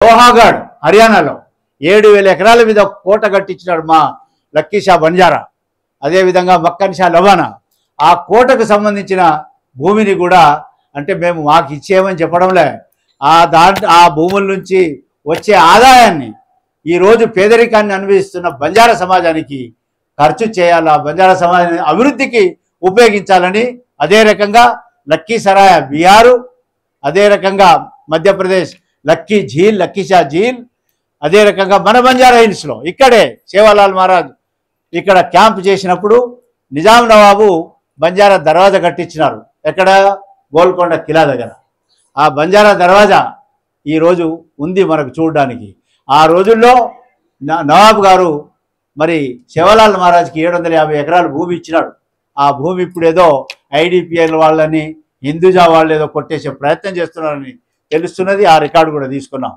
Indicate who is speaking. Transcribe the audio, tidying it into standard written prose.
Speaker 1: లోహాగఢ్ హర్యానాలో 7,000 ఎకరాల మీద కోట కట్టించినాడు మా లక్కీ షా బంజారా. అదేవిధంగా మక్కన్ షా లవానా ఆ కోటకు సంబంధించిన భూమిని కూడా అంటే మేము మాకు ఇచ్చేయమని చెప్పడంలే, ఆ భూముల నుంచి వచ్చే ఆదాయాన్ని ఈరోజు పేదరికాన్ని అనుభవిస్తున్న బంజారా సమాజానికి ఖర్చు చేయాలా, బంజారా సమాజాన్ని అభివృద్ధికి ఉపయోగించాలని. అదే రకంగా లక్కీ సరాయ బీహారు, అదే రకంగా మధ్యప్రదేశ్ లక్కీ షా झील, అదే రకంగా మన బంజారా హిల్స్లో ఇక్కడే సేవాలాల్ మహారాజ్ ఇక్కడ క్యాంప్ చేసినప్పుడు నిజాం నవాబు బంజారా దర్వాజా కట్టించినారు. ఎక్కడ? గోల్కొండ కిలా దగ్గర. ఆ బంజారా దర్వాజా ఈరోజు ఉంది మనకు చూడడానికి. ఆ రోజుల్లో నవాబు గారు మరి సేవాలాల్ మహారాజ్కి 750 ఎకరాలు భూమి ఇచ్చినాడు. ఆ భూమి ఇప్పుడు ఏదో ఐడిపిఎల్ వాళ్ళని హిందూజా వాళ్ళు ఏదో కొట్టేసే ప్రయత్నం చేస్తున్నారని తెలుస్తున్నది. ఆ రికార్డు కూడా తీసుకున్నాం.